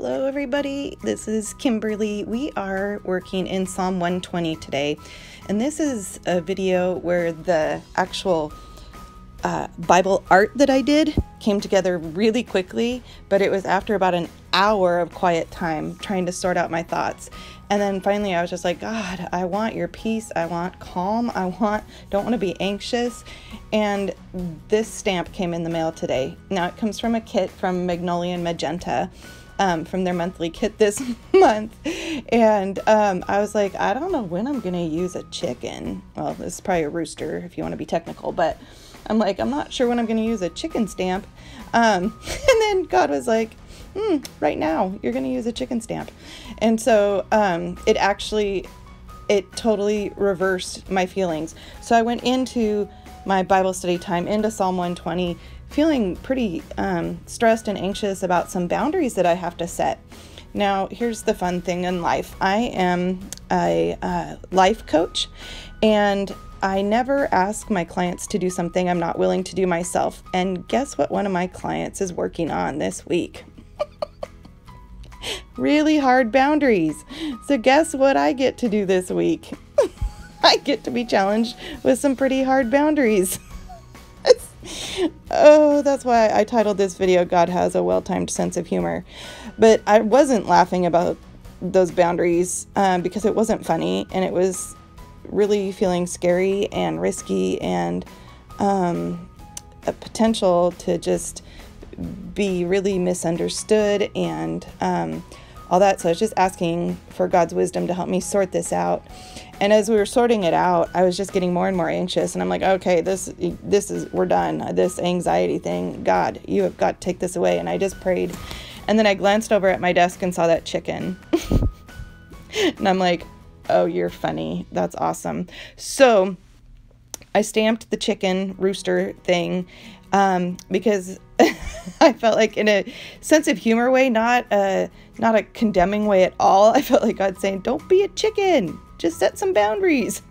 Hello everybody, this is Kimberly. We are working in Psalm 120 today, and this is a video where the actual Bible art that I did came together really quickly, but it was after about an hour of quiet time trying to sort out my thoughts. And then finally I was just like, God, I want your peace, I want calm, don't want to be anxious. And this stamp came in the mail today. Now it comes from a kit from Magnolia Magenta, from their monthly kit this month. And I was like, I don't know when I'm going to use a chicken. Well, this is probably a rooster if you want to be technical, but I'm like, I'm not sure when I'm going to use a chicken stamp. And then God was like, right now you're going to use a chicken stamp. And so it totally reversed my feelings. So I went into my Bible study time into Psalm 120 feeling pretty stressed and anxious about some boundaries that I have to set. Now, here's the fun thing in life. I am a life coach, and I never ask my clients to do something I'm not willing to do myself. And guess what one of my clients is working on this week? Really hard boundaries. So guess what I get to do this week? I get to be challenged with some pretty hard boundaries. Oh, that's why I titled this video, God Has a Well-Timed Sense of Humor. But I wasn't laughing about those boundaries because it wasn't funny, and it was really feeling scary and risky, and a potential to just be really misunderstood and all that. So I was just asking for God's wisdom to help me sort this out. And as we were sorting it out, I was just getting more and more anxious. And I'm like, okay, we're done. This anxiety thing, God, you have got to take this away. And I just prayed. And then I glanced over at my desk and saw that chicken. And I'm like, oh, you're funny. That's awesome. So I stamped the chicken rooster thing because I felt like, in a sense of humor way, not a condemning way at all. I felt like God saying, don't be a chicken, just set some boundaries.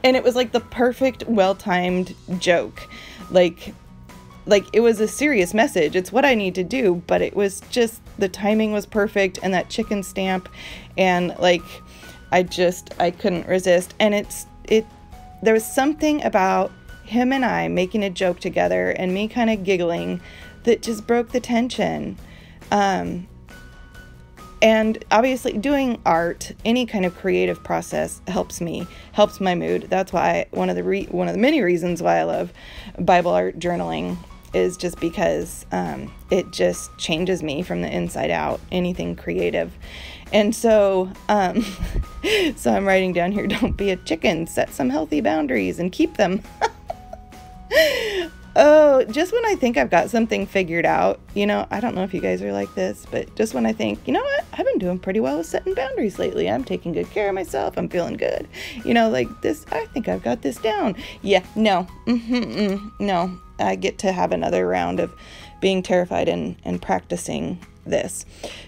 And it was like the perfect, well-timed joke. Like it was a serious message. It's what I need to do, but it was just, the timing was perfect, and that chicken stamp, and like, I couldn't resist. And there was something about him and I making a joke together and me kind of giggling that just broke the tension. And obviously doing art, any kind of creative process helps my mood. That's why one of the many reasons why I love Bible art journaling is just because it just changes me from the inside out, anything creative. And so so I'm writing down here, don't be a chicken, set some healthy boundaries and keep them. Oh, just when I think I've got something figured out, I don't know if you guys are like this, but just when I think, you know what, I've been doing pretty well with setting boundaries lately. I'm taking good care of myself. I'm feeling good. Like this, I think I've got this down. Yeah, no, no. I get to have another round of being terrified and practicing this.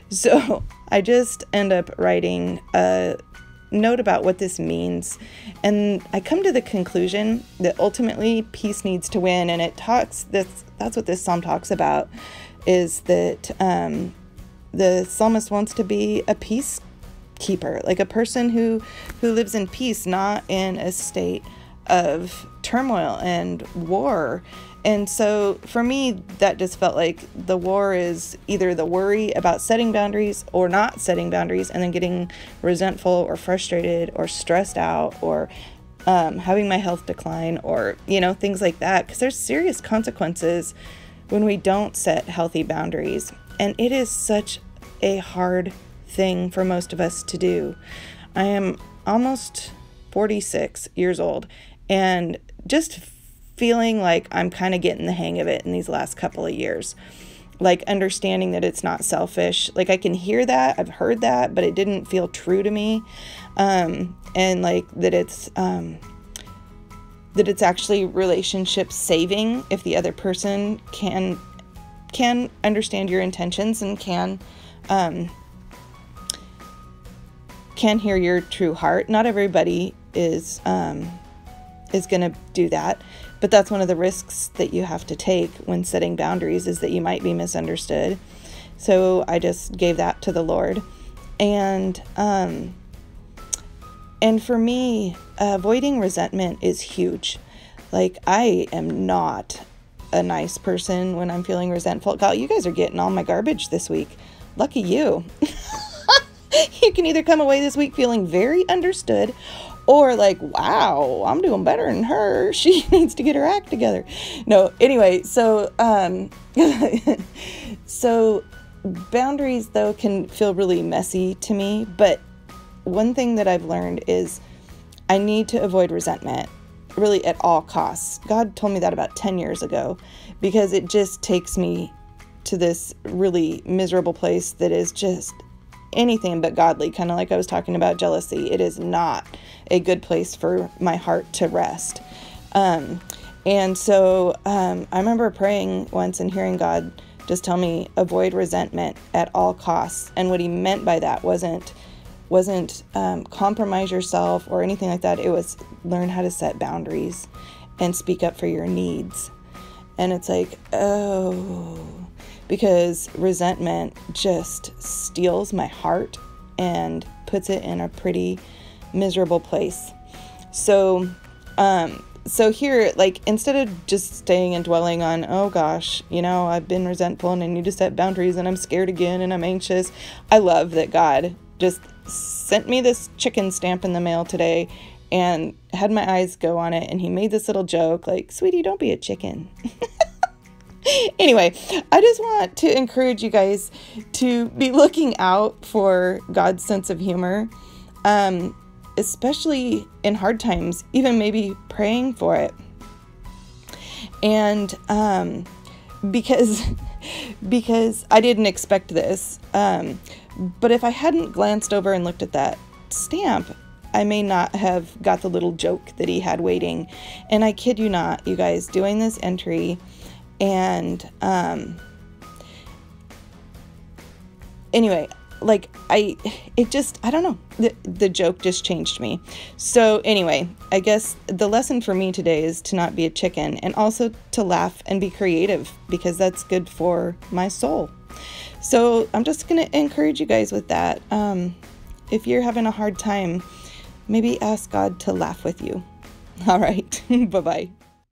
So I just end up writing a note about what this means, and I come to the conclusion that ultimately peace needs to win. And that's what this psalm talks about, is that the psalmist wants to be a peacekeeper, like a person who lives in peace, not in a state of turmoil and war. And so for me, that just felt like the war is either the worry about setting boundaries or not setting boundaries, and then getting resentful or frustrated or stressed out, or having my health decline, or, things like that. Because there's serious consequences when we don't set healthy boundaries. And it is such a hard thing for most of us to do. I am almost 46 years old, and just feeling like I'm kind of getting the hang of it in these last couple of years. Like understanding that it's not selfish. Like I can hear that, I've heard that, but it didn't feel true to me. And like that it's actually relationship saving if the other person can understand your intentions and can hear your true heart. Not everybody is going to do that. But that's one of the risks that you have to take when setting boundaries, is that you might be misunderstood. So I just gave that to the Lord. And for me, avoiding resentment is huge. Like, I am not a nice person when I'm feeling resentful. God, you guys are getting all my garbage this week. Lucky you. You can either come away this week feeling very understood, or like, wow, I'm doing better than her. She needs to get her act together. No, anyway, so so boundaries, though, can feel really messy to me. But one thing that I've learned is I need to avoid resentment, really, at all costs. God told me that about 10 years ago, because it just takes me to this really miserable place that is just anything but godly, kind of like I was talking about jealousy. It is not a good place for my heart to rest. And so I remember praying once and hearing God just tell me, avoid resentment at all costs. And what he meant by that wasn't compromise yourself or anything like that. It was learn how to set boundaries and speak up for your needs. And it's like, oh, because resentment just steals my heart and puts it in a pretty miserable place. So here, like, instead of just staying and dwelling on, oh gosh, I've been resentful and I need to set boundaries and I'm scared again and I'm anxious. I love that God just sent me this chicken stamp in the mail today and had my eyes go on it. And he made this little joke like, sweetie, don't be a chicken. Anyway, I just want to encourage you guys to be looking out for God's sense of humor, especially in hard times, even maybe praying for it. And because I didn't expect this, but if I hadn't glanced over and looked at that stamp, I may not have got the little joke that he had waiting. And I kid you not, you guys, doing this entry, and anyway, like, I don't know, the joke just changed me. So anyway, I guess the lesson for me today is to not be a chicken, and also to laugh and be creative, because that's good for my soul. So I'm just going to encourage you guys with that. If you're having a hard time, maybe ask God to laugh with you. All right. Bye-bye.